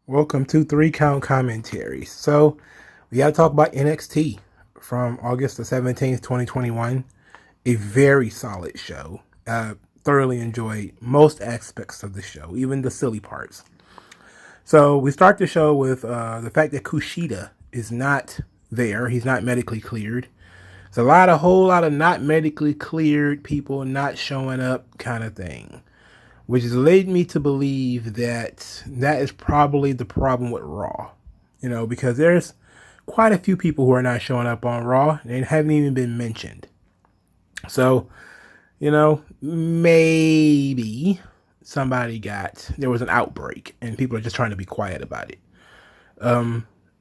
Welcome to 3 Count Commentary. So, we got to talk about NXT from August the 17th, 2021. A very solid show. Thoroughly enjoyed most aspects of the show, even the silly parts. So, we start the show with the fact that Kushida is not there. He's not medically cleared. It's a whole lot of not medically cleared people not showing up kind of thing, which has led me to believe that that is probably the problem with Raw. Because there's quite a few people who are not showing up on Raw and haven't even been mentioned. So, maybe there was an outbreak and people are just trying to be quiet about it.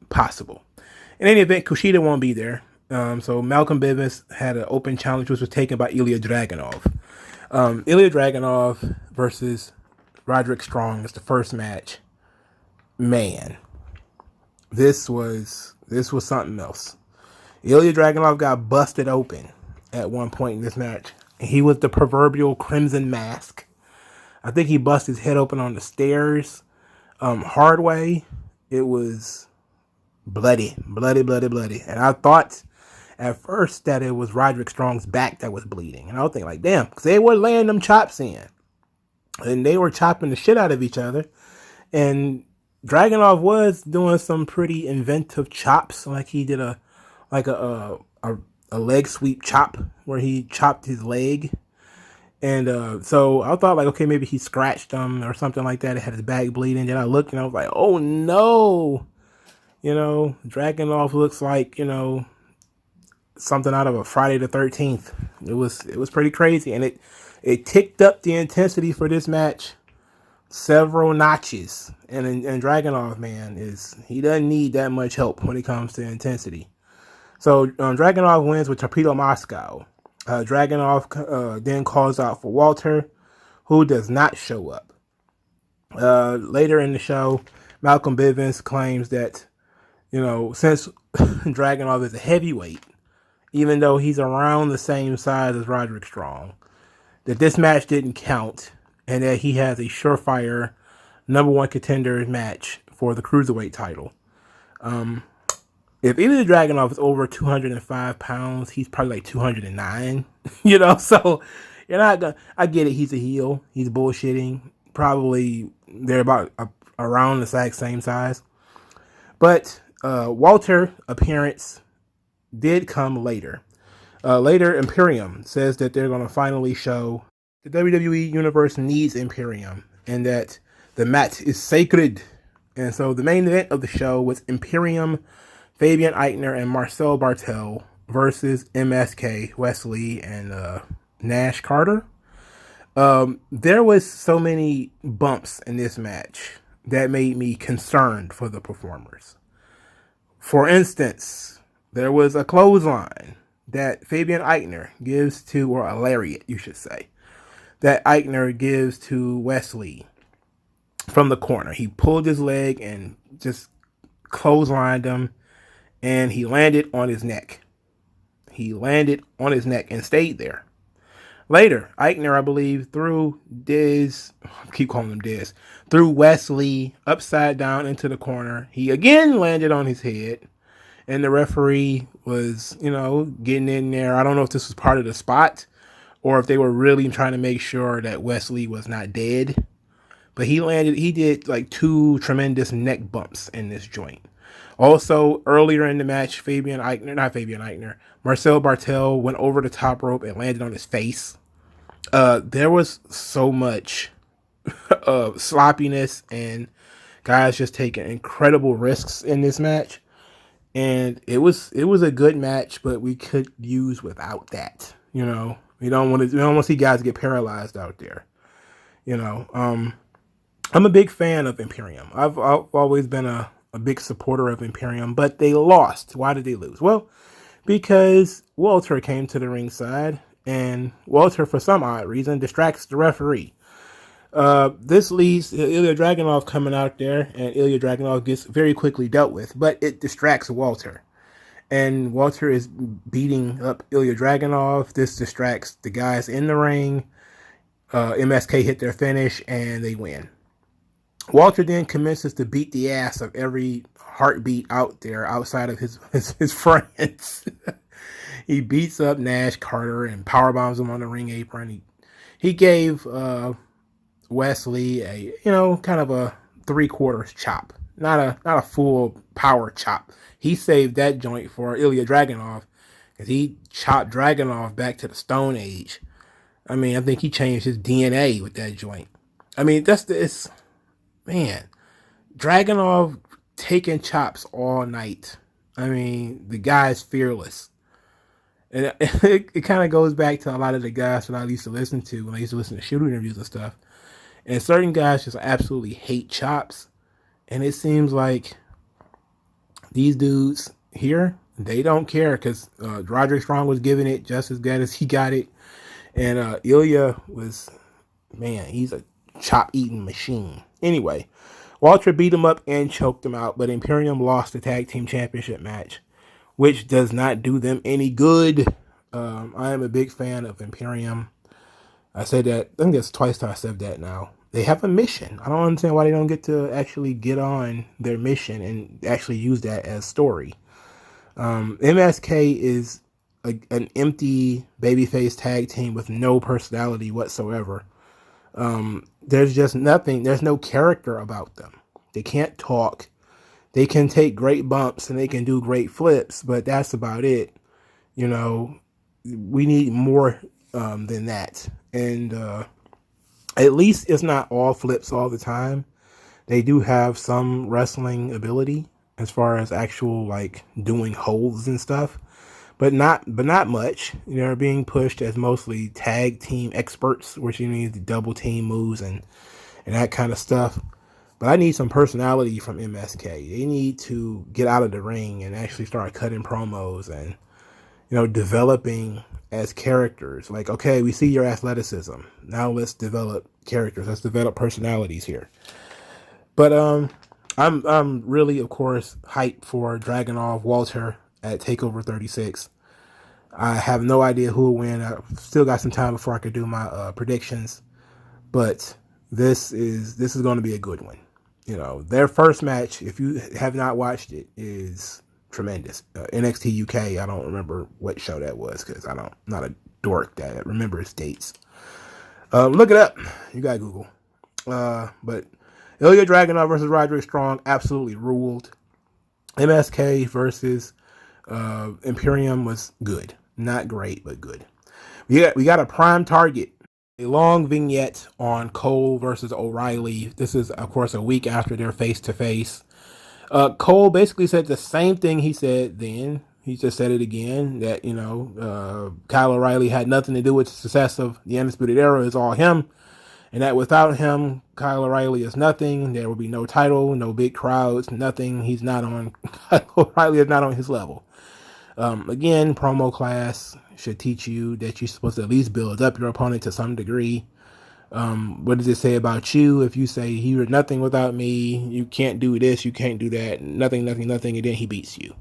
Possible. In any event, Kushida won't be there. So Malcolm Bivens had an open challenge, which was taken by Ilya Dragunov. Ilya Dragunov versus Roderick Strong is the first match. Man, this was something else. Ilya Dragunov got busted open at one point in this match. He was the proverbial Crimson Mask. I think he busted his head open on the stairs. Hard way. It was bloody. And I thought at first that it was Roderick Strong's back that was bleeding. And I was thinking like, damn, because they were laying them chops in. And they were chopping the shit out of each other. And Dragunov was doing some pretty inventive chops. Like he did a leg sweep chop where he chopped his leg. And so I thought like, okay, maybe he scratched him or something like that. It had his back bleeding. Then I looked and I was like, oh no. Dragunov looks like, something out of a Friday the 13th. It was pretty crazy, and it ticked up the intensity for this match several notches. And Dragunov, man, he doesn't need that much help when it comes to intensity. So Dragunov wins with Torpedo Moscow. Dragunov then calls out for Walter, who does not show up. Later in the show, Malcolm Bivens claims that, since Dragunov is a heavyweight, even though he's around the same size as Roderick Strong, that this match didn't count and that he has a surefire number one contender match for the Cruiserweight title. If either Dragunov is over 205 pounds, he's probably like 209, so you're not gonna, I get it. He's a heel. He's bullshitting. Probably they're about around the exact same size. But Walter appearance did come later. Later, Imperium says that they're going to finally show the WWE Universe needs Imperium and that the match is sacred. And so the main event of the show was Imperium, Fabian Eichner, and Marcel Bartel versus MSK, Wesley, and Nash Carter. There was so many bumps in this match that made me concerned for the performers. For instance, there was a clothesline that Fabian Eichner gives to, or a lariat, you should say, that Eichner gives to Wesley from the corner. He pulled his leg and just clotheslined him, and he landed on his neck. He landed on his neck and stayed there. Later, Eichner, I believe, threw Wesley upside down into the corner. He again landed on his head, and the referee was, getting in there. I don't know if this was part of the spot or if they were really trying to make sure that Wesley was not dead. But he did like 2 tremendous neck bumps in this joint. Also, earlier in the match, Marcel Bartel went over the top rope and landed on his face. There was so much sloppiness and guys just taking incredible risks in this match. And it was a good match, but we could use without that. We don't want to see guys get paralyzed out there. I'm a big fan of Imperium. I've always been a big supporter of Imperium, but they lost. Why did they lose? Well, because Walter came to the ringside, and Walter, for some odd reason, distracts the referee. This leads to Ilya Dragunov coming out there, and Ilya Dragunov gets very quickly dealt with, but it distracts Walter. And Walter is beating up Ilya Dragunov. This distracts the guys in the ring. MSK hit their finish, and they win. Walter then commences to beat the ass of every heartbeat out there outside of his friends. He beats up Nash, Carter, and power bombs him on the ring apron. He gave Wesley a kind of a 3/4 chop, not a full power chop. He saved that joint for Ilya Dragunov because he chopped Dragunov back to the Stone Age. I mean, I think he changed his DNA with that joint. I mean, it's man, Dragunov taking chops all night. I mean, the guy's fearless. And it kind of goes back to a lot of the guys that I used to listen to when I used to listen to shooter interviews and stuff. And certain guys just absolutely hate chops. And it seems like these dudes here, they don't care because Roderick Strong was giving it just as good as he got it. And Ilya was, man, he's a chop eating machine. Anyway, Walter beat him up and choked him out, but Imperium lost the tag team championship match, which does not do them any good. I am a big fan of Imperium. I said that, I think that's twice I said that now. They have a mission. I don't understand why they don't get to actually get on their mission and actually use that as story. MSK is an empty babyface tag team with no personality whatsoever. There's just nothing. There's no character about them. They can't talk. They can take great bumps and they can do great flips, but that's about it. You know, we need more than that. And at least it's not all flips all the time. They do have some wrestling ability as far as actual like doing holds and stuff, but not much. They're being pushed as mostly tag team experts, which you need the double team moves and that kind of stuff. But I need some personality from MSK. They need to get out of the ring and actually start cutting promos and developing as characters. Like, okay, we see your athleticism. Now let's develop characters. Let's develop personalities here. But I'm really, of course, hyped for Dragunov Walter at Takeover 36. I have no idea who will win. I've still got some time before I could do my predictions, but this is going to be a good one. Their first match, if you have not watched it, is tremendous. NXT UK. I don't remember what show that was because not a dork that remembers dates. Look it up. You got Google. But Ilya Dragunov versus Roderick Strong absolutely ruled. MSK versus Imperium was good. Not great, but good. We got a prime target. A long vignette on Cole versus O'Reilly. This is, of course, a week after their face-to-face. Cole basically said the same thing he said then. He just said it again, that, Kyle O'Reilly had nothing to do with the success of the Undisputed Era. It's all him. And that without him, Kyle O'Reilly is nothing. There will be no title, no big crowds, nothing. He's not on, Kyle O'Reilly is not on his level. Again, promo class should teach you that you're supposed to at least build up your opponent to some degree. What does it say about you if you say you're nothing without me, you can't do this, you can't do that, nothing, and then he beats you?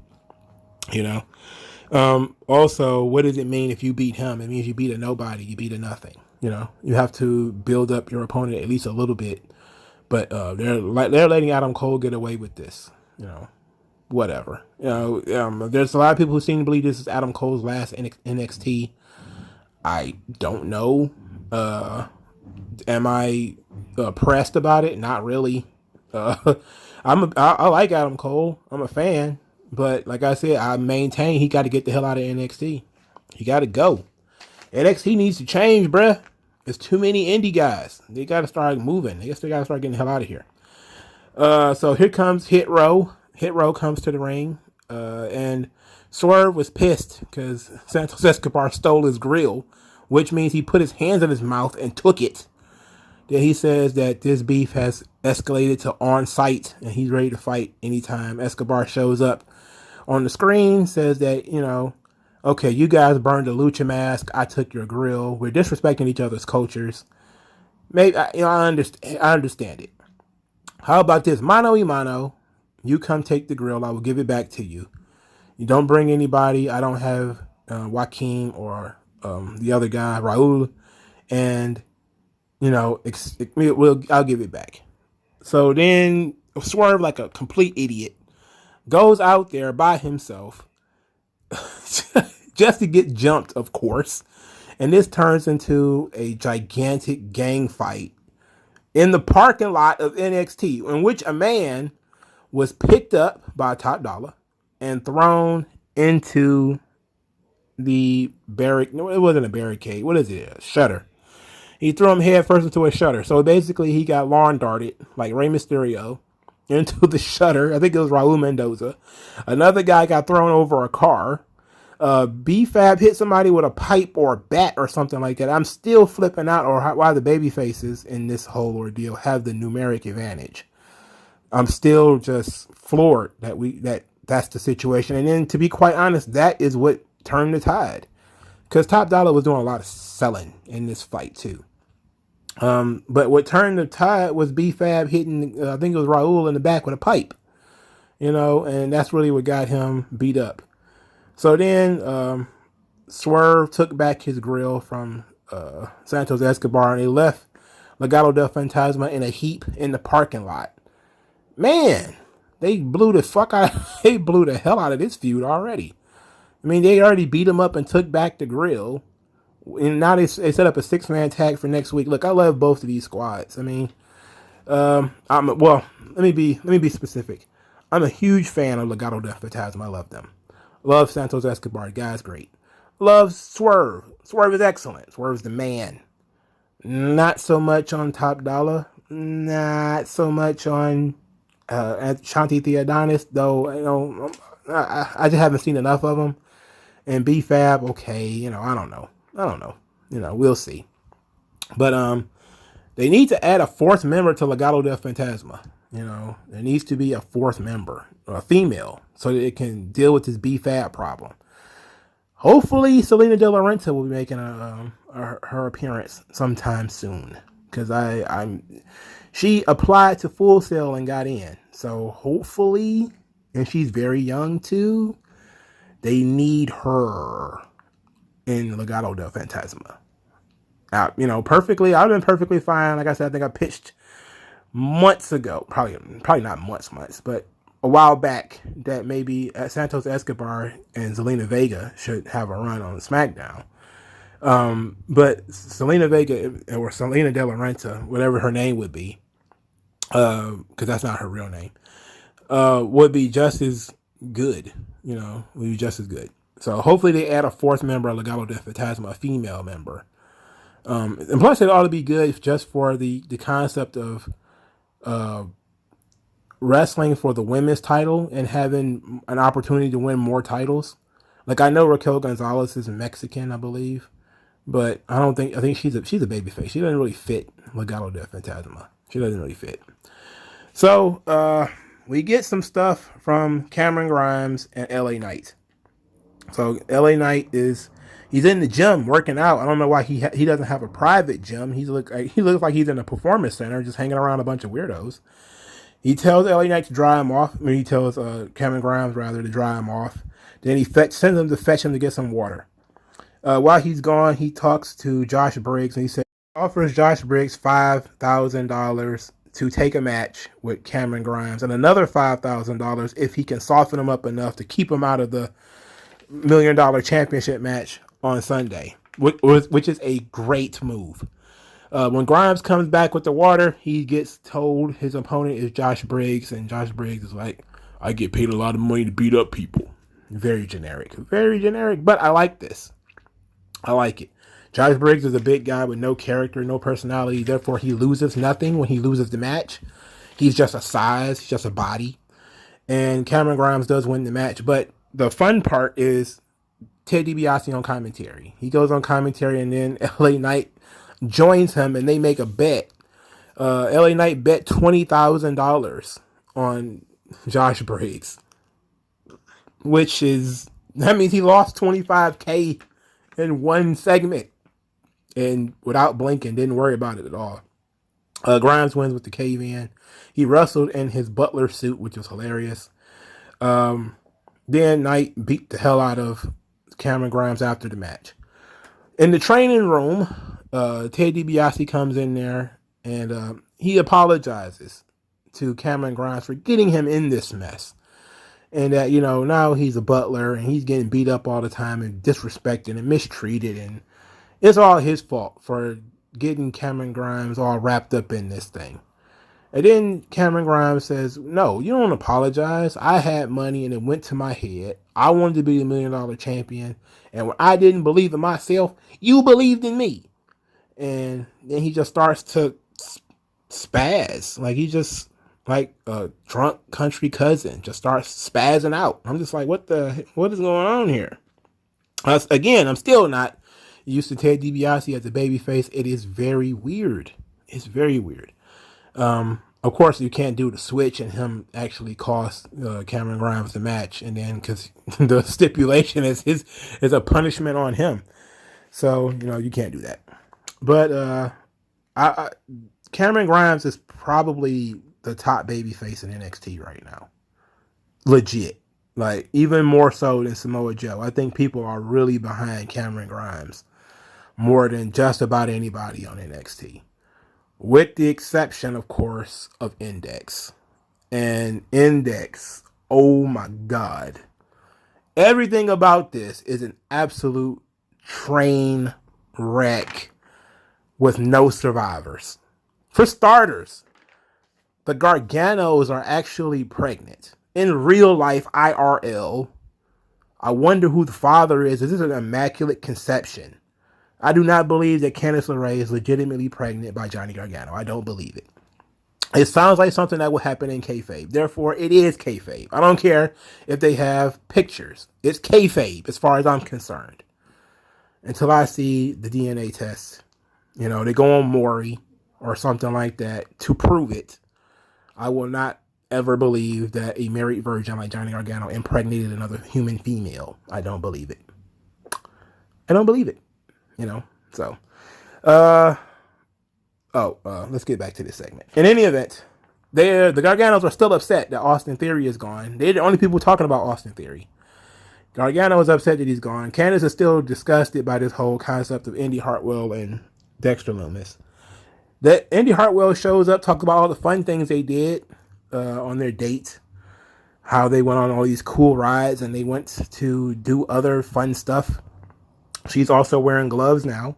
Also, what does it mean if you beat him? It means you beat a nobody, you beat a nothing. You have to build up your opponent at least a little bit. But they're letting Adam Cole get away with this. Whatever. There's a lot of people who seem to believe this is Adam Cole's last NXT. I don't know. Am I pressed about it? Not really. I like Adam Cole. I'm a fan, but like I said, I maintain he got to get the hell out of NXT. He got to go. NXT needs to change, bruh. There's too many indie guys. They got to start moving. They got to start getting the hell out of here. So here comes Hit Row. Hit Row comes to the ring, and Swerve was pissed because Santos Escobar stole his grill, which means he put his hands in his mouth and took it. Then he says that this beef has escalated to on-site, and he's ready to fight anytime Escobar shows up. On the screen, says that, okay, you guys burned a lucha mask, I took your grill, we're disrespecting each other's cultures. Maybe, I understand it. How about this? Mano y mano. You come take the grill. I will give it back to you. You don't bring anybody. I don't have Joaquin or the other guy, Raul. And, I'll give it back. So then Swerve, like a complete idiot, goes out there by himself just to get jumped, of course. And this turns into a gigantic gang fight in the parking lot of NXT, in which a man was picked up by Top Dollar and thrown into the barricade. No, it wasn't a barricade. What is it? A shutter. He threw him head first into a shutter. So basically, he got lawn darted like Rey Mysterio into the shutter. I think it was Raul Mendoza. Another guy got thrown over a car. B-Fab hit somebody with a pipe or a bat or something like that. I'm still flipping out, or why the baby faces in this whole ordeal have the numeric advantage. I'm still just floored that's the situation. And then, to be quite honest, that is what turned the tide, because Top Dollar was doing a lot of selling in this fight too. But what turned the tide was B-Fab hitting, I think it was Raul in the back with a pipe, and that's really what got him beat up. So then Swerve took back his grill from Santos Escobar, and they left Legado del Fantasma in a heap in the parking lot. Man, they blew the hell out of this feud already. I mean, they already beat him up and took back the grill, and now they set up a 6-man tag for next week. Look, I love both of these squads. I mean, let me be specific. I'm a huge fan of Legado del Fantasma. I love them. Love Santos Escobar. The guy's great. Love Swerve. Swerve is excellent. Swerve's the man. Not so much on Top Dollar. Not so much on Shanti Theodonis, though. I just haven't seen enough of him. And B-Fab, okay. I don't know. We'll see. But they need to add a fourth member to Legado del Fantasma. There needs to be a fourth member, or a female, so that it can deal with this B-Fab problem. Hopefully, Selena De La Renta will be making her appearance sometime soon, because she applied to Full Sail and got in. So hopefully, and she's very young too, they need her in Legado del Fantasma. Perfectly. I've been perfectly fine. Like I said, I think I pitched months ago, probably not months, but a while back, that maybe Santos Escobar and Zelina Vega should have a run on SmackDown. But Selena Vega, or Selena De La Renta, whatever her name would be, because that's not her real name, would be just as good. Would be just as good. So hopefully they add a fourth member of Legado del Fantasma, a female member. And plus, it ought to be good just for the concept of wrestling for the women's title and having an opportunity to win more titles. Like, I know Raquel Gonzalez is Mexican, I believe, but I think she's a babyface. She doesn't really fit Legado del Fantasma. She doesn't really fit. So we get some stuff from Cameron Grimes and LA Knight. So LA Knight he's in the gym working out. I don't know why he doesn't have a private gym. He looks like he's in a performance center, just hanging around a bunch of weirdos. He tells LA Knight to dry him off. He tells Cameron Grimes rather to dry him off. Then he sends him to fetch him to get some water. While he's gone, he talks to Josh Briggs, and he offers Josh Briggs $5,000 to take a match with Cameron Grimes, and another $5,000 if he can soften him up enough to keep him out of the $1 million championship match on Sunday, which is a great move. When Grimes comes back with the water, he gets told his opponent is Josh Briggs, and Josh Briggs is like, I get paid a lot of money to beat up people. Very generic, but I like this. I like it. Josh Briggs is a big guy with no character, no personality, therefore he loses nothing when he loses the match. He's just a size, he's just a body. And Cameron Grimes does win the match, but the fun part is Ted DiBiase on commentary. He goes on commentary, and then LA Knight joins him, and they make a bet. LA Knight bet $20,000 on Josh Briggs, that means he lost $25K in one segment, and without blinking, didn't worry about it at all. Grimes wins with the cave in. He wrestled in his butler suit, which was hilarious. Then Knight beat the hell out of Cameron Grimes after the match. In the training room, Ted DiBiase comes in there, and he apologizes to Cameron Grimes for getting him in this mess. And that, now he's a butler and he's getting beat up all the time and disrespected and mistreated. And it's all his fault for getting Cameron Grimes all wrapped up in this thing. And then Cameron Grimes says, no, you don't apologize. I had money and it went to my head. I wanted to be the $1 million champion. And when I didn't believe in myself, you believed in me. And then he just starts to spaz. Like he just, like a drunk country cousin, just starts spazzing out. I'm just like, what is going on here? Again, I'm still not used to Ted DiBiase as a babyface. It is very weird. It's very weird. Of course, you can't do the switch and him actually cost Cameron Grimes the match, and then because the stipulation is a punishment on him, so you can't do that. But Cameron Grimes is probably the top babyface in NXT right now, legit. Like even more so than Samoa Joe. I think people are really behind Cameron Grimes more than just about anybody on NXT. With the exception, of course, of Index. And Index, oh my God. Everything about this is an absolute train wreck with no survivors. For starters, the Garganos are actually pregnant. In real life, IRL. I wonder who the father is. Is this an immaculate conception? I do not believe that Candice LeRae is legitimately pregnant by Johnny Gargano. I don't believe it. It sounds like something that will happen in kayfabe. Therefore, it is kayfabe. I don't care if they have pictures. It's kayfabe as far as I'm concerned. Until I see the DNA test. They go on Maury or something like that to prove it. I will not ever believe that a married virgin like Johnny Gargano impregnated another human female. I don't believe it. I don't believe it. So, let's get back to this segment. In any event, the Garganos are still upset that Austin Theory is gone. They're the only people talking about Austin Theory. Gargano is upset that he's gone. Candice is still disgusted by this whole concept of Indy Hartwell and Dexter Lumis. That Indy Hartwell shows up, talks about all the fun things they did on their date, how they went on all these cool rides and they went to do other fun stuff. She's also wearing gloves now.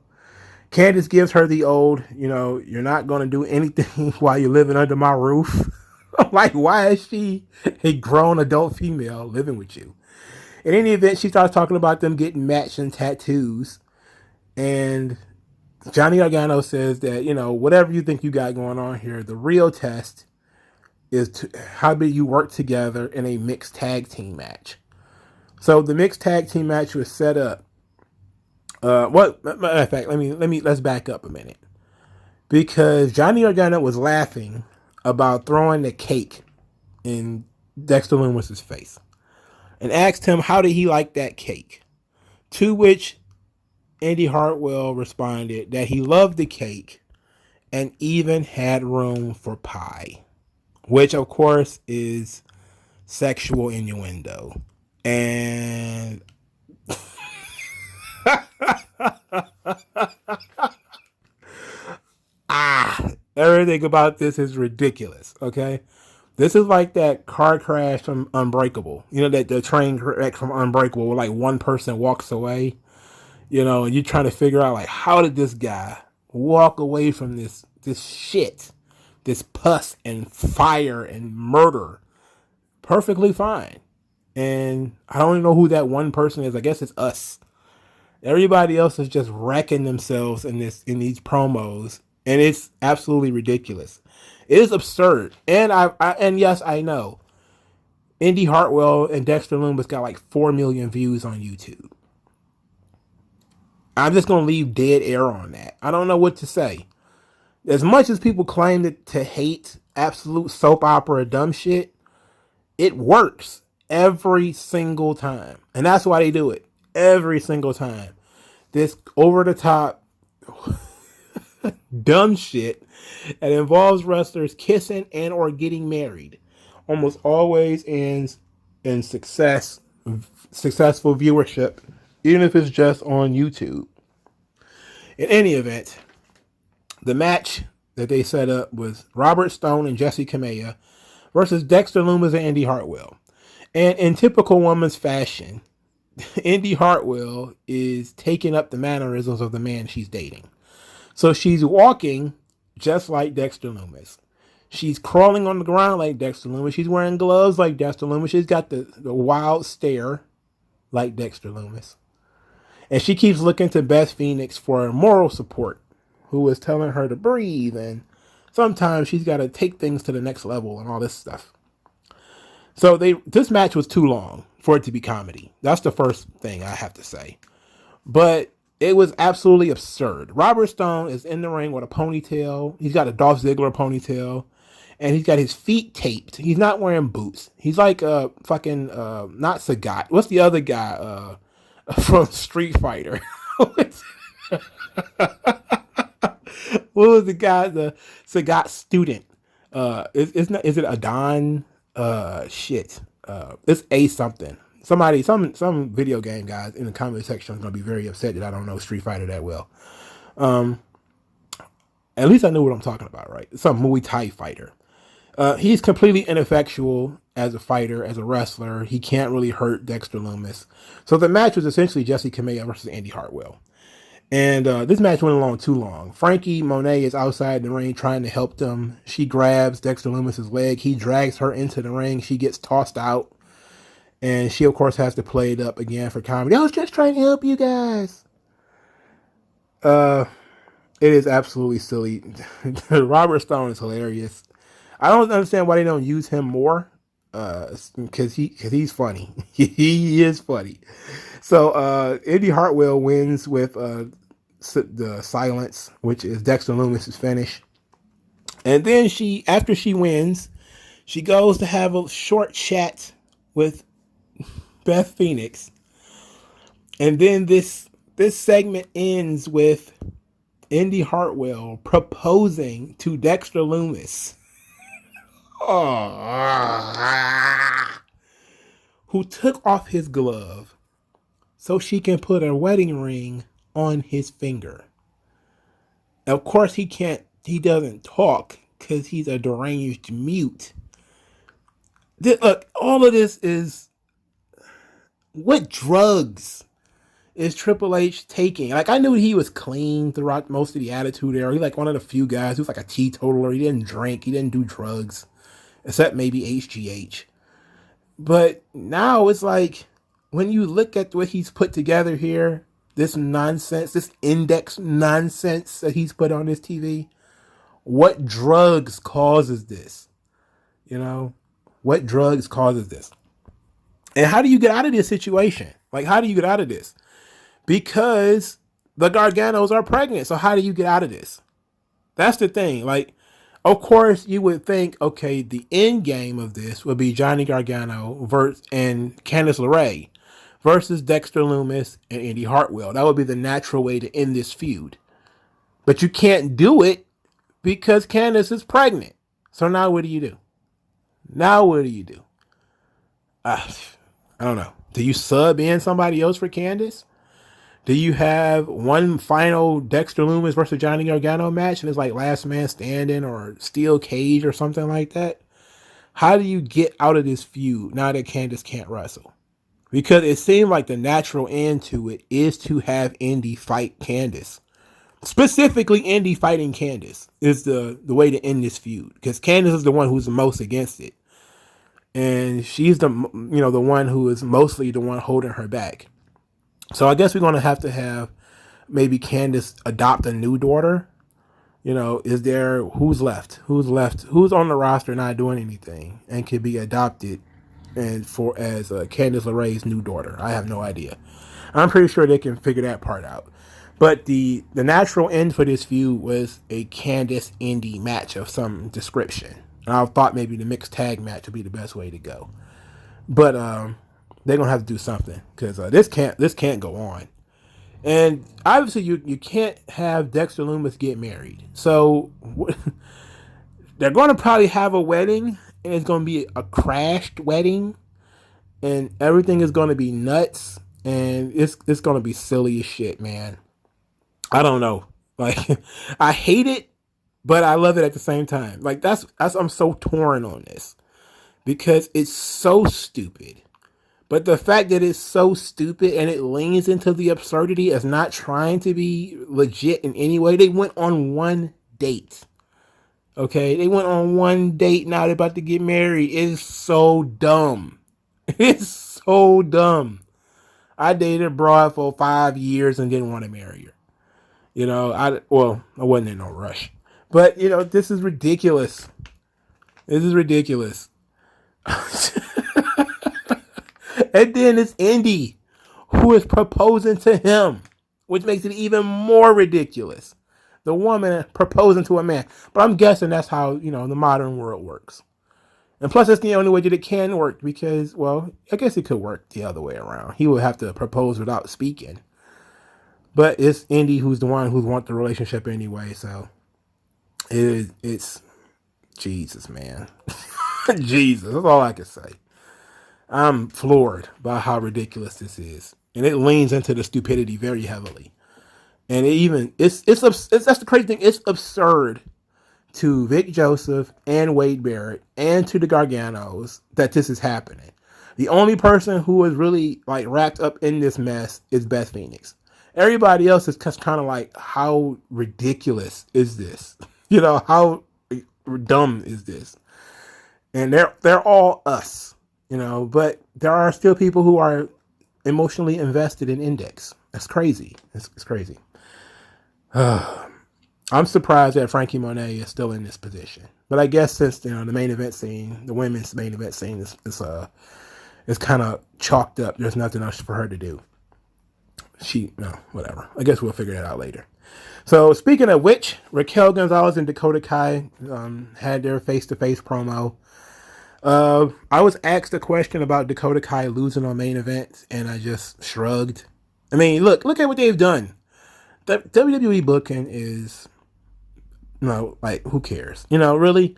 Candice gives her the old, you're not going to do anything while you're living under my roof. I'm like, why is she a grown adult female living with you? In any event, she starts talking about them getting matching tattoos. And Johnny Gargano says that, whatever you think you got going on here, the real test is how do you work together in a mixed tag team match. So the mixed tag team match was set up. Matter of fact, let's back up a minute, because Johnny Gargano was laughing about throwing the cake in Dexter Lumis's face and asked him how did he like that cake, to which Indy Hartwell responded that he loved the cake and even had room for pie, which of course is sexual innuendo. And everything about this is ridiculous. Okay, this is like that car crash from Unbreakable. That the train wreck from Unbreakable where like one person walks away. And you're trying to figure out like how did this guy walk away from this shit, this pus and fire and murder, perfectly fine. And I don't even know who that one person is. I guess it's us. Everybody else is just wrecking themselves in these promos, and it's absolutely ridiculous. It is absurd, and and yes, I know Indy Hartwell and Dexter Lumis got like 4 million views on YouTube. I'm just gonna leave dead air on that. I don't know what to say. As much as people claim to hate absolute soap opera dumb shit, it works every single time, and that's why they do it. Every single time. This over-the-top dumb shit that involves wrestlers kissing and or getting married almost always ends in successful viewership, even if it's just on YouTube. In any event, the match that they set up was Robert Stone and Jesse Kamea versus Dexter Lumis and Indy Hartwell. And in typical woman's fashion, Indy Hartwell is taking up the mannerisms of the man she's dating. So she's walking just like Dexter Lumis. She's crawling on the ground like Dexter Lumis. She's wearing gloves like Dexter Lumis. She's got the wild stare like Dexter Lumis. And she keeps looking to Beth Phoenix for moral support, who is telling her to breathe. And sometimes she's got to take things to the next level and all this stuff. So this match was too long for it to be comedy. That's the first thing I have to say. But it was absolutely absurd. Robert Stone is in the ring with a ponytail. He's got a Dolph Ziggler ponytail. And he's got his feet taped. He's not wearing boots. He's like fucking not Sagat. What's the other guy from Street Fighter? What was the guy, the Sagat student? Is it Adon? It's A something. Somebody, some video game guys in the comment section is gonna be very upset that I don't know Street Fighter that well. At least I knew what I'm talking about, right? Some Muay Thai fighter. He's completely ineffectual as a fighter, as a wrestler. He can't really hurt Dexter Lumis. So the match was essentially Jesse Kamea versus Indy Hartwell. And this match went along too long. Frankie Monet is outside the ring trying to help them. She grabs Dexter Lumis' leg. He drags her into the ring. She gets tossed out. And she, of course, has to play it up again for comedy. I was just trying to help you guys. It is absolutely silly. Robert Stone is hilarious. I don't understand why they don't use him more. Because he's funny. He is funny. So Indy Hartwell wins with the silence, which is Dexter Lumis' finish. And then after she wins, she goes to have a short chat with Beth Phoenix. And then this segment ends with Indy Hartwell proposing to Dexter Lumis. Who took off his glove so she can put a wedding ring on his finger. Of course, he doesn't talk because he's a deranged mute. Look, all of this is, what drugs is Triple H taking? Like, I knew he was clean throughout most of the Attitude Era. He's like one of the few guys who's like a teetotaler. He didn't drink. He didn't do drugs, except maybe HGH. But now it's like, when you look at what he's put together here, this nonsense, this index nonsense that he's put on this TV, what drugs causes this? You know, what drugs causes this? And how do you get out of this situation? Like, how do you get out of this? Because the Garganos are pregnant. So how do you get out of this? That's the thing. Like, of course, you would think, okay, the end game of this would be Johnny Gargano and Candice LeRae versus Dexter Lumis and Indy Hartwell. That would be the natural way to end this feud. But you can't do it because Candice is pregnant. So now what do you do? I don't know. Do you sub in somebody else for Candice? Do you have one final Dexter Lumis versus Johnny Gargano match and it's like last man standing or steel cage or something like that? How do you get out of this feud now that Candice can't wrestle? Because it seemed like the natural end to it is to have Indy fight Candice. Specifically, Indy fighting Candice is the way to end this feud. Because Candice is the one who's the most against it. And she's the one who is mostly the one holding her back. So I guess we're going to have maybe Candice adopt a new daughter. Who's left? Who's on the roster not doing anything and can be adopted as Candice LeRae's new daughter? I have no idea. I'm pretty sure they can figure that part out. But the natural end for this feud was a Candice Indy match of some description. And I thought maybe the mixed tag match would be the best way to go. But they're gonna have to do something because this can't go on. And obviously you can't have Dexter Lumis get married. So they're going to probably have a wedding, and it's going to be a crashed wedding, and everything is going to be nuts, and it's going to be silly as shit, man. I don't know. Like, I hate it, but I love it at the same time. Like, that's I'm so torn on this. because it's so stupid. But the fact that it's so stupid and it leans into the absurdity of not trying to be legit in any way. They went on one date. Okay, they went on one date. Now they're about to get married. It's so dumb. It's so dumb. I dated a broad for 5 years and didn't want to marry her. I wasn't in no rush. But this is ridiculous. This is ridiculous. And then it's Indy who is proposing to him, which makes it even more ridiculous. The woman proposing to a man. But I'm guessing that's how, the modern world works. And plus, that's the only way that it can work because, well, I guess it could work the other way around. He would have to propose without speaking. But it's Indy who's the one who wants the relationship anyway. So it's Jesus, man. Jesus. That's all I can say. I'm floored by how ridiculous this is. And it leans into the stupidity very heavily. And it's that's the crazy thing. It's absurd to Vic Joseph and Wade Barrett and to the Garganos that this is happening. The only person who is really like wrapped up in this mess is Beth Phoenix. Everybody else is just kind of like, how ridiculous is this? How dumb is this? And they're all us, but there are still people who are emotionally invested in Index. That's crazy. It's crazy. I'm surprised that Frankie Monet is still in this position. But I guess since the main event scene, the women's main event scene is kind of chalked up. There's nothing else for her to do. Whatever. I guess we'll figure that out later. So speaking of which, Raquel Gonzalez and Dakota Kai had their face-to-face promo. I was asked a question about Dakota Kai losing on main event, and I just shrugged. I mean, look at what they've done. The WWE booking is, who cares? Really.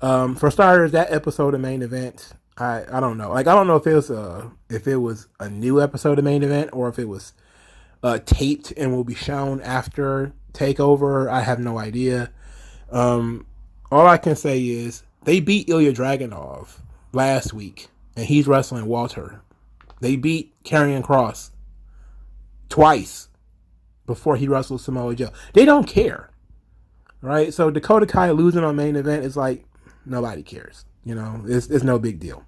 For starters, that episode of main event, I don't know. I don't know if it was a new episode of main event or if it was taped and will be shown after Takeover. I have no idea. All I can say is they beat Ilya Dragunov last week, and he's wrestling Walter. They beat Karrion Kross twice before he wrestled Samoa Joe. They don't care, right? So Dakota Kai losing on main event is like nobody cares. It's no big deal.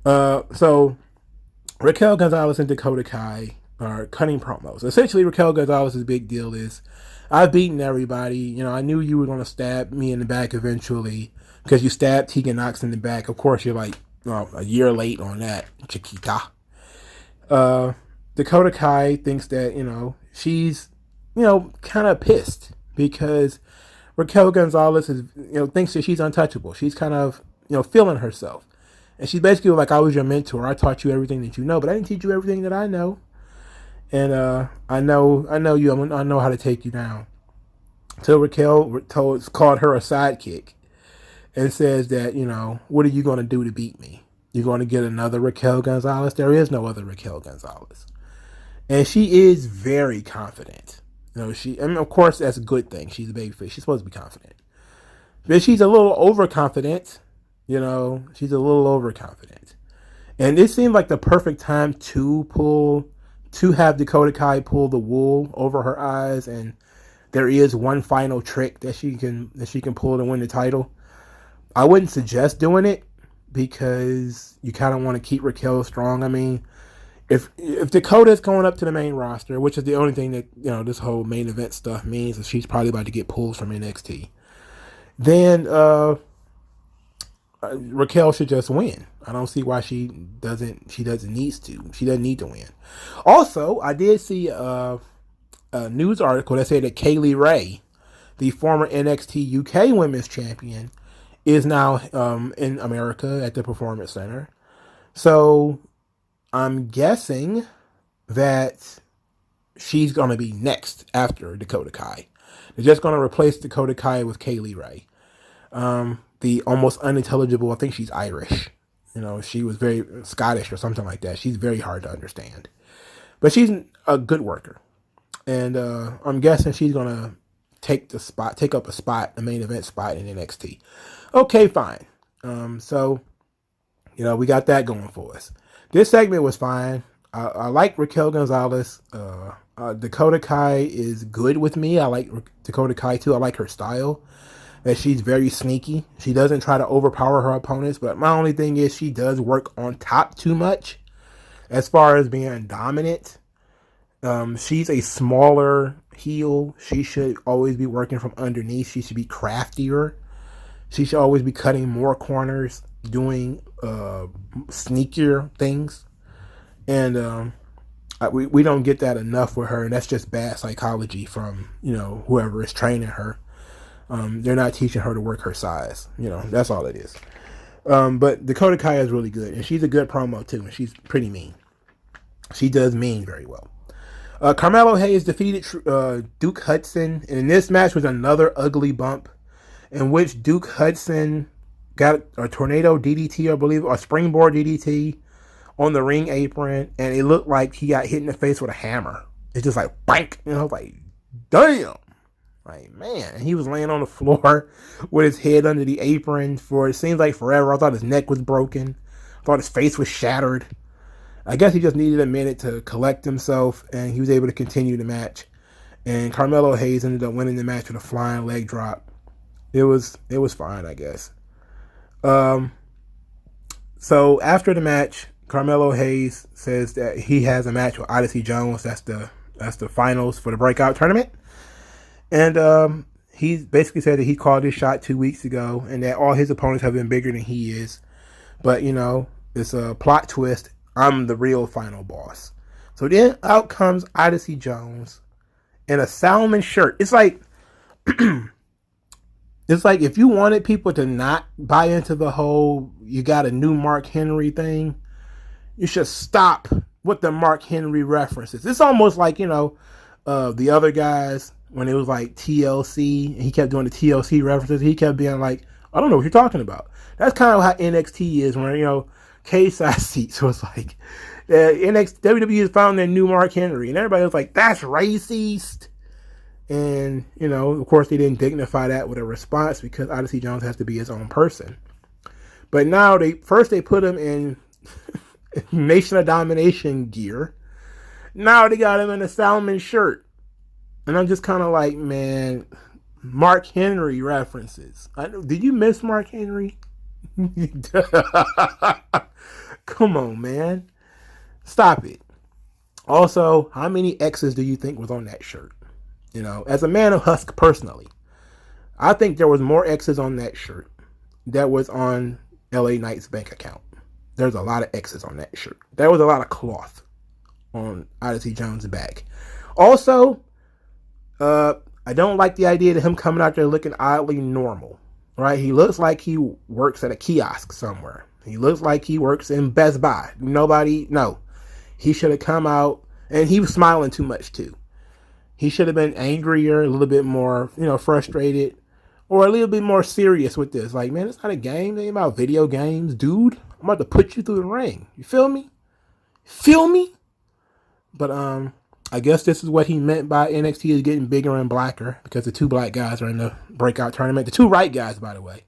So Raquel Gonzalez and Dakota Kai are cutting promos. Essentially, Raquel Gonzalez's big deal is, I've beaten everybody. I knew you were going to stab me in the back eventually because you stabbed Tegan Knox in the back. Of course, you're like a year late on that, Chiquita. Dakota Kai thinks that, she's, kind of pissed because Raquel Gonzalez is, thinks that she's untouchable. She's kind of, feeling herself. And she's basically like, I was your mentor. I taught you everything that you know, but I didn't teach you everything that I know. And I know you. I know how to take you down. So Raquel called her a sidekick and says that, what are you going to do to beat me? You're going to get another Raquel Gonzalez? There is no other Raquel Gonzalez. And she is very confident. Of course, that's a good thing. She's a babyface. She's supposed to be confident. But she's a little overconfident. She's a little overconfident. And it seemed like the perfect time to have Dakota Kai pull the wool over her eyes, and there is one final trick that she can pull to win the title. I wouldn't suggest doing it because you kind of want to keep Raquel strong. I mean, if Dakota's going up to the main roster, which is the only thing that this whole main event stuff means, is she's probably about to get pulled from NXT, then Raquel should just win. I don't see why she doesn't need to. She doesn't need to win. Also, I did see a news article that said that Kaylee Ray, the former NXT UK Women's Champion, is now in America at the Performance Center. So I'm guessing that she's going to be next after Dakota Kai. They're just going to replace Dakota Kai with Kaylee Ray. The almost unintelligible, I think she's Irish. She was very Scottish or something like that. She's very hard to understand. But she's a good worker. And I'm guessing she's going to take up a main event spot in NXT. Okay, fine. So We got that going for us. This segment was fine. I like Raquel Gonzalez. Dakota Kai is good with me. I like Dakota Kai too. I like her style. That she's very sneaky. She doesn't try to overpower her opponents, but my only thing is she does work on top too much as far as being dominant. She's a smaller heel. She should always be working from underneath. She should be craftier. She should always be cutting more corners, doing sneakier things. And we don't get that enough with her, and that's just bad psychology from whoever is training her. They're not teaching her to work her size. That's all it is. But Dakota Kai is really good, and she's a good promo too, and she's pretty mean. She does mean very well. Carmelo Hayes defeated Duke Hudson, and in this match was another ugly bump in which Duke Hudson got a tornado DDT, I believe, or springboard DDT on the ring apron, and it looked like he got hit in the face with a hammer. It's just like, bank, like, damn. Like, man, he was laying on the floor with his head under the apron for, it seems like forever. I thought his neck was broken. I thought his face was shattered. I guess he just needed a minute to collect himself, and he was able to continue the match. And Carmelo Hayes ended up winning the match with a flying leg drop. It was fine, I guess. So after the match, Carmelo Hayes says that he has a match with Odyssey Jones. That's the finals for the breakout tournament. And he basically said that he called his shot 2 weeks ago, and that all his opponents have been bigger than he is. But it's a plot twist. I'm the real final boss. So then out comes Odyssey Jones in a Salmon shirt. It's like if you wanted people to not buy into the whole you got a new Mark Henry thing, you should stop with the Mark Henry references. It's almost like, the other guys when it was like TLC, and he kept doing the TLC references. He kept being like, I don't know what you're talking about. That's kind of how NXT is when, K-side seats. So it's like, WWE has found their new Mark Henry, and everybody was like, that's racist. And, of course, they didn't dignify that with a response because Odyssey Jones has to be his own person. But now they put him in Nation of Domination gear. Now they got him in a Salmon shirt. And I'm just kind of like, man, Mark Henry references. Did you miss Mark Henry? Come on, man. Stop it. Also, how many X's do you think was on that shirt? As a man of Husk personally, I think there was more X's on that shirt that was on LA Knight's bank account. There's a lot of X's on that shirt. There was a lot of cloth on Odyssey Jones' back. Also, I don't like the idea of him coming out there looking oddly normal. Right? He looks like he works at a kiosk somewhere. He looks like he works in Best Buy. No. He should have come out, and he was smiling too much too. He should have been angrier, a little bit more, frustrated, or a little bit more serious with this. Like, man, it's not a game. It ain't about video games, dude. I'm about to put you through the ring. You feel me? But I guess this is what he meant by NXT is getting bigger and blacker, because the two black guys are in the breakout tournament. The two right guys, by the way.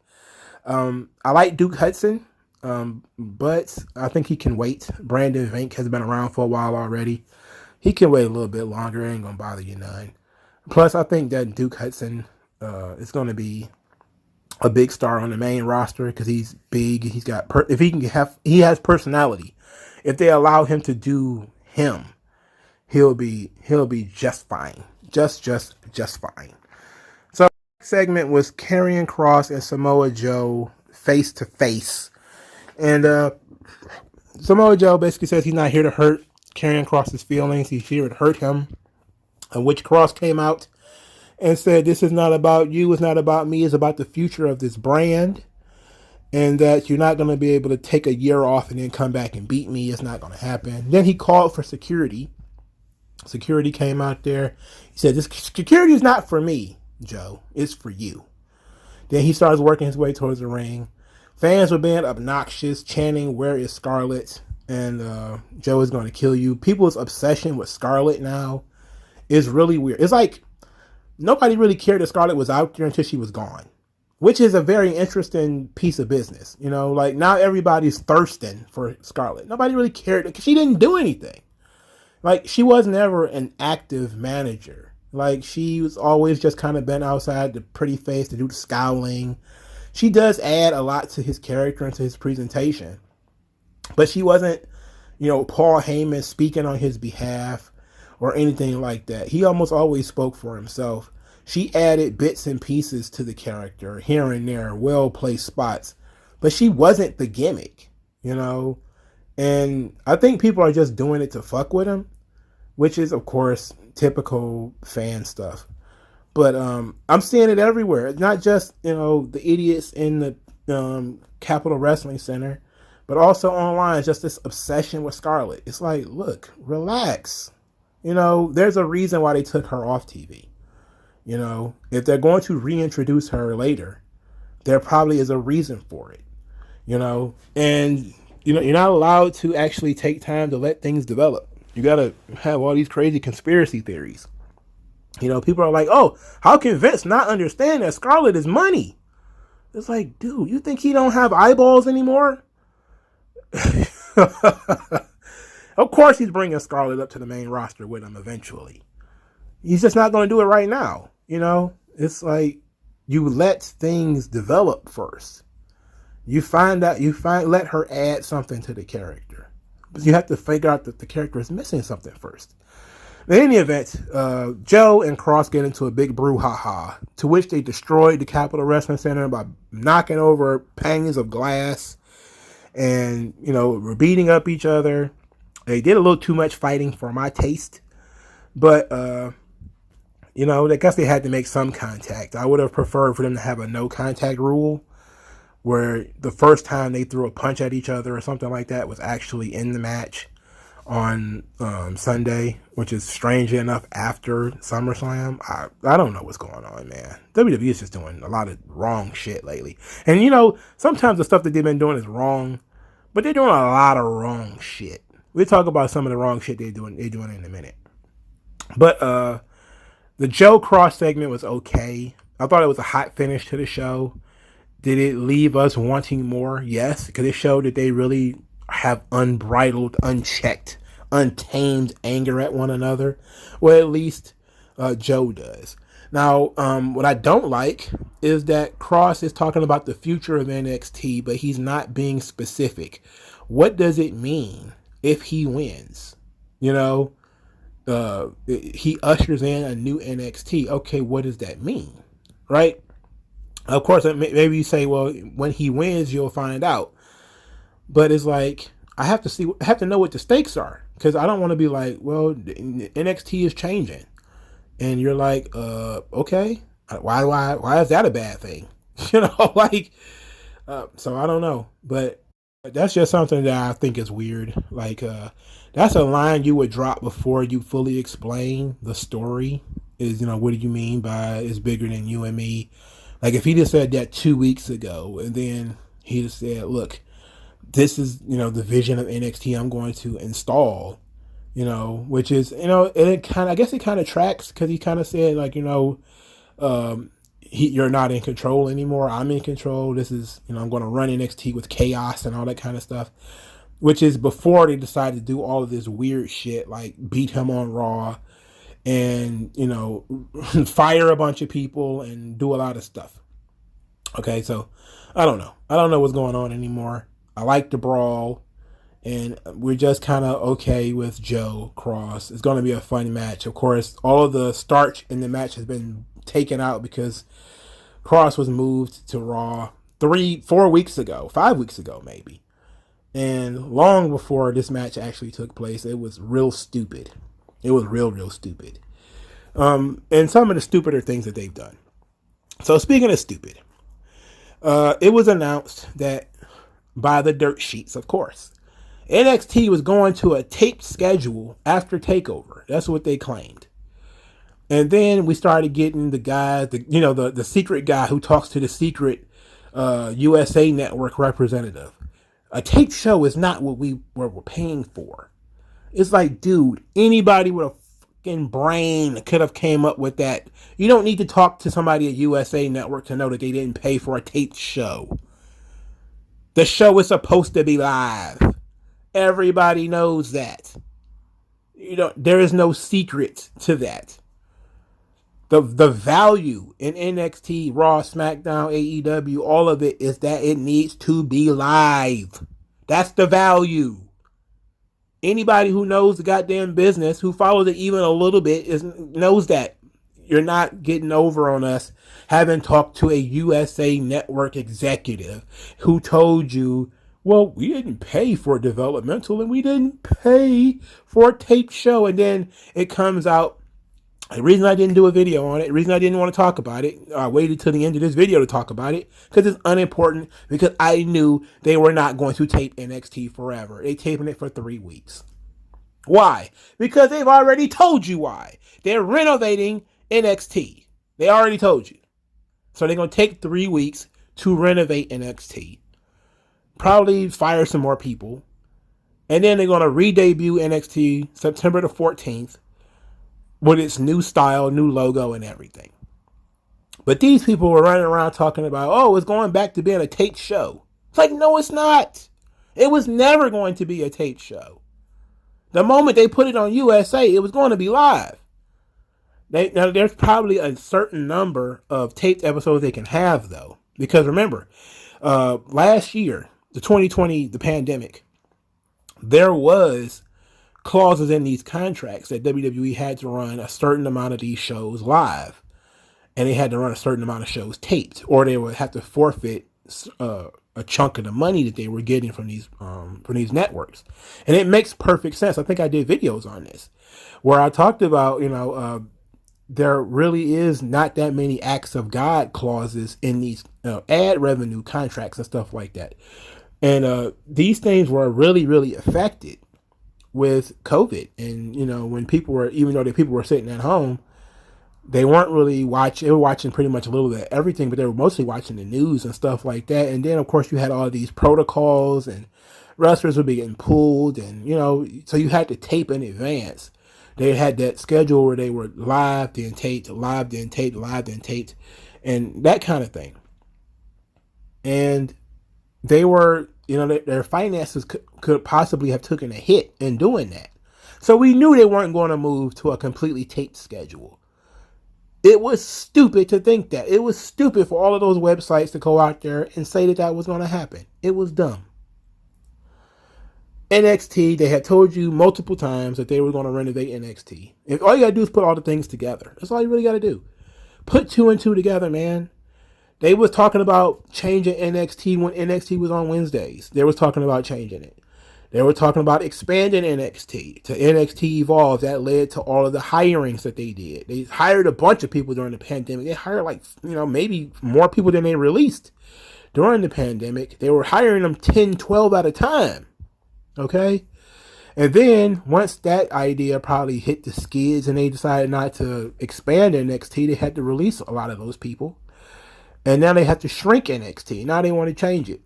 I like Duke Hudson, but I think he can wait. Brandon Vink has been around for a while already. He can wait a little bit longer. It ain't going to bother you none. Plus, I think that Duke Hudson is going to be a big star on the main roster because he's big. He's got he has personality. If they allow him to do him, he'll be just fine. Just fine. So next segment was Karrion Kross and Samoa Joe face to face. And Samoa Joe basically says he's not here to hurt Karrion Kross's feelings. He's here to hurt him. Which Kross came out and said, this is not about you, it's not about me, it's about the future of this brand. And that you're not going to be able to take a year off and then come back and beat me. It's not going to happen. Then he called for security. Security came out there. He said, this security is not for me, Joe. It's for you. Then he starts working his way towards the ring. Fans were being obnoxious, chanting, where is Scarlett? And Joe is going to kill you. People's obsession with Scarlett now is really weird. It's like nobody really cared that Scarlett was out there until she was gone. which is a very interesting piece of business. You know, like now everybody's thirsting for Scarlett. Nobody really cared because she didn't do anything. Like she was never an active manager. Like she was always just kind of been outside the pretty face to do the scowling. She does add a lot to his character and to his presentation, but she wasn't, you know, Paul Heyman speaking on his behalf or anything like that. He almost always spoke for himself. She added bits and pieces to the character here and there, well placed spots, but she wasn't the gimmick, you know. And I think people are just doing it to fuck with him, which is of course typical fan stuff. But I'm seeing it everywhere. It's not just, you know, the idiots in the Capitol Wrestling Center, but also online. It's just this obsession with Scarlett. It's like, look, relax. You know, there's a reason why they took her off TV. You know, if they're going to reintroduce her later, there probably is a reason for it. You know, and you know, you're not allowed to actually take time to let things develop. You gotta have all these crazy conspiracy theories. You know, people are like, oh, how can Vince not understand that Scarlett is money? It's like, dude, you think he don't have eyeballs anymore? Of course he's bringing Scarlett up to the main roster with him eventually. He's just not going to do it right now. You know, it's like you let things develop first. Let her add something to the character. But you have to figure out that the character is missing something first. In any event, Joe and Cross get into a big brouhaha, to which they destroyed the Capitol Wrestling Center by knocking over panes of glass and, you know, were beating up each other. They did a little too much fighting for my taste, but, you know, I guess they had to make some contact. I would have preferred for them to have a no contact rule where the first time they threw a punch at each other or something like that was actually in the match on Sunday, which is strangely enough after SummerSlam. I don't know what's going on, man. WWE is just doing a lot of wrong shit lately. And, you know, sometimes the stuff that they've been doing is wrong, but they're doing a lot of wrong shit. We'll talk about some of the wrong shit they're doing in a minute. But the Joe Cross segment was okay. I thought it was a hot finish to the show. Did it leave us wanting more? Yes, because it showed that they really have unbridled, unchecked, untamed anger at one another. Well, at least Joe does. Now, what I don't like is that Cross is talking about the future of NXT, but he's not being specific. What does it mean if he wins? You know, he ushers in a new NXT. Okay, what does that mean? Right? Of course, maybe you say, well, when he wins, you'll find out. But it's like, I have to know what the stakes are. Because I don't want to be like, well, NXT is changing. And you're like, okay, why is that a bad thing? You know, like, so I don't know. But that's just something that I think is weird. Like, that's a line you would drop before you fully explain the story. Is, you know, what do you mean by it's bigger than you and me? Like, if he just said that 2 weeks ago, and then he just said, look, this is, you know, the vision of NXT I'm going to install, you know, which is, you know, I guess it kind of tracks, because he kind of said, like, you know, you're not in control anymore. I'm in control. This is, you know, I'm going to run NXT with chaos and all that kind of stuff, which is before they decided to do all of this weird shit, like beat him on Raw and, you know, fire a bunch of people and do a lot of stuff. Okay, so I don't know. I don't know what's going on anymore. I like the brawl, and we're just kind of okay with Joe Cross. It's going to be a fun match. Of course, all of the starch in the match has been taken out because Cross was moved to Raw 5 weeks ago maybe. And long before this match actually took place, it was real stupid. It was real stupid. And some of the stupider things that they've done. So speaking of stupid, it was announced that by the dirt sheets, of course, NXT was going to a taped schedule after TakeOver. That's what they claimed. And then we started getting the guy, the secret guy who talks to the secret USA Network representative. A taped show is not what we're paying for. It's like, dude, anybody with a fucking brain could have came up with that? You don't need to talk to somebody at USA Network to know that they didn't pay for a taped show. The show is supposed to be live. Everybody knows that. There is no secret to that. The value in NXT, Raw, SmackDown, AEW, all of it is that it needs to be live. That's the value. Anybody who knows the goddamn business, who follows it even a little bit, knows that. You're not getting over on us having talked to a USA Network executive who told you, well, we didn't pay for developmental and we didn't pay for a tape show. And then it comes out, the reason I didn't do a video on it, the reason I didn't want to talk about it, I waited till the end of this video to talk about it, because it's unimportant, because I knew they were not going to tape NXT forever. They're taping it for 3 weeks. Why? Because they've already told you why. They're renovating NXT. They already told you. So they're going to take 3 weeks to renovate NXT. Probably fire some more people. And then they're going to re-debut NXT September the 14th with its new style, new logo, and everything. But these people were running around talking about, oh, it's going back to being a taped show. It's like, no, it's not. It was never going to be a taped show. The moment they put it on USA, it was going to be live. Now, there's probably a certain number of taped episodes they can have, though. Because remember, last year, the 2020, the pandemic, there was clauses in these contracts that WWE had to run a certain amount of these shows live. And they had to run a certain amount of shows taped. Or they would have to forfeit a chunk of the money that they were getting from these networks. And it makes perfect sense. I think I did videos on this where I talked about, there really is not that many acts of God clauses in these ad revenue contracts and stuff like that. And these things were really, really affected with COVID. And, when people were, even though the people were sitting at home, they weren't really watching. They were watching pretty much a little bit of everything, but they were mostly watching the news and stuff like that. And then, of course, you had all these protocols and wrestlers would be getting pulled. And, so you had to tape in advance. They had that schedule where they were live, then taped, live, then taped, live, then taped, and that kind of thing. And they were, their finances could possibly have taken a hit in doing that. So we knew they weren't going to move to a completely taped schedule. It was stupid to think that. It was stupid for all of those websites to go out there and say that was going to happen. It was dumb. NXT, they had told you multiple times that they were going to renovate NXT. And all you got to do is put all the things together. That's all you really got to do. Put 2 and 2 together, man. They was talking about changing NXT when NXT was on Wednesdays. They was talking about changing it. They were talking about expanding NXT to NXT Evolve. That led to all of the hirings that they did. They hired a bunch of people during the pandemic. They hired maybe more people than they released during the pandemic. They were hiring them 10, 12 at a time. Okay? And then once that idea probably hit the skids and they decided not to expand NXT, they had to release a lot of those people. And now they have to shrink NXT. Now they want to change it.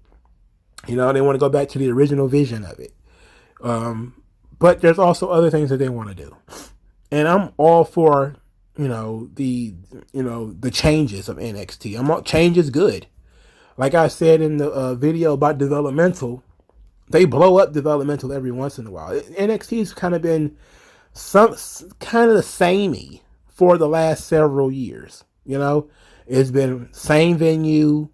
They want to go back to the original vision of it. But there's also other things that they want to do. And I'm all for, the changes of NXT. Change is good. Like I said in the video about developmental, they blow up developmental every once in a while. NXT's kind of been kind of the samey for the last several years. It's been same venue,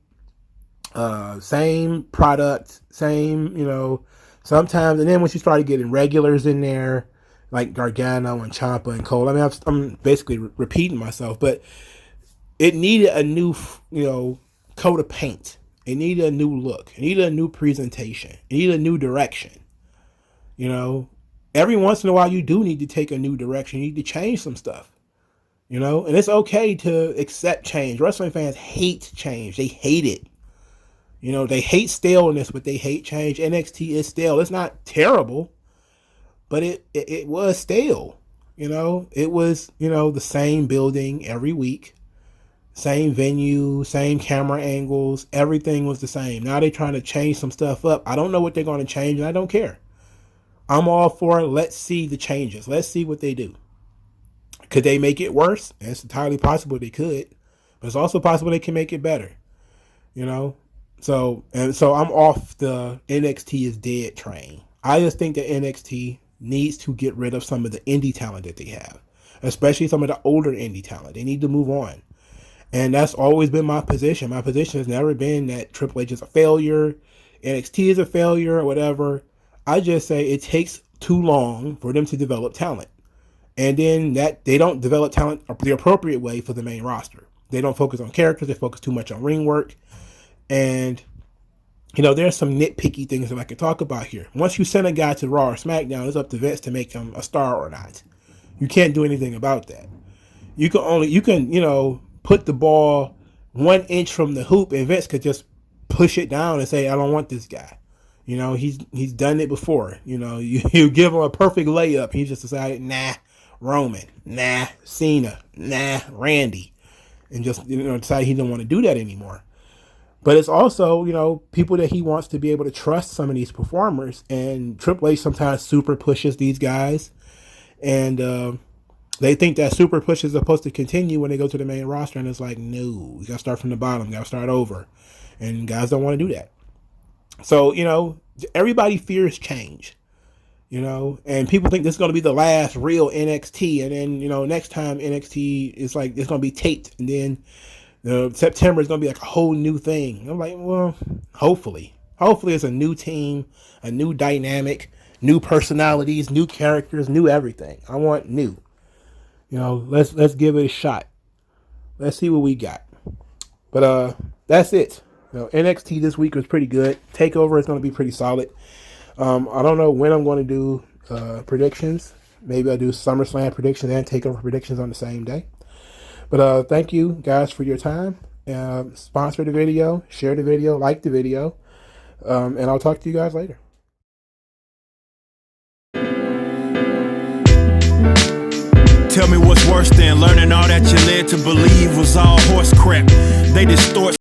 same product, same, sometimes. And then once you started getting regulars in there, like Gargano and Ciampa and Cole, I'm basically repeating myself, but it needed a new, coat of paint. It needed a new look. It needed a new presentation. It needed a new direction. Every once in a while you do need to take a new direction. You need to change some stuff. And it's okay to accept change. Wrestling fans hate change. They hate it. They hate staleness, but they hate change. NXT is stale. It's not terrible, but it was stale. It was, the same building every week. Same venue, same camera angles, everything was the same. Now they're trying to change some stuff up. I don't know what they're going to change, and I don't care. I'm all for it. Let's see the changes. Let's see what they do. Could they make it worse? It's entirely possible they could, but it's also possible they can make it better. You know, so I'm off the NXT is dead train. I just think that NXT needs to get rid of some of the indie talent that they have, especially some of the older indie talent. They need to move on. And that's always been my position. My position has never been that Triple H is a failure, NXT is a failure, or whatever. I just say it takes too long for them to develop talent. And then that they don't develop talent the appropriate way for the main roster. They don't focus on characters. They focus too much on ring work. And, you know, there's some nitpicky things that I can talk about here. Once you send a guy to Raw or SmackDown, it's up to Vince to make him a star or not. You can't do anything about that. You can, you know, put the ball 1 inch from the hoop and Vince could just push it down and say, I don't want this guy. You know, he's done it before. You know, you give him a perfect layup. He just decided, nah, Roman, nah, Cena, nah, Randy. And just, you know, decide he don't want to do that anymore. But it's also, you know, people that he wants to be able to trust some of these performers. And Triple H sometimes super pushes these guys. And they think that super push is supposed to continue when they go to the main roster. And it's like, no, you got to start from the bottom. You got to start over. And guys don't want to do that. So, you know, everybody fears change. You know, and people think this is going to be the last real NXT. And then, you know, next time NXT is like, it's going to be taped. And then September is going to be like a whole new thing. I'm like, well, hopefully it's a new team, a new dynamic, new personalities, new characters, new everything. I want new. You know, let's give it a shot. Let's see what we got. But that's it. You know, NXT this week was pretty good. TakeOver is going to be pretty solid. I don't know when I'm going to do predictions. Maybe I'll do SummerSlam predictions and TakeOver predictions on the same day. But thank you guys for your time. Sponsor the video, share the video, like the video, and I'll talk to you guys later. Tell me what's worse than learning all that you led to believe was all horse crap. They distort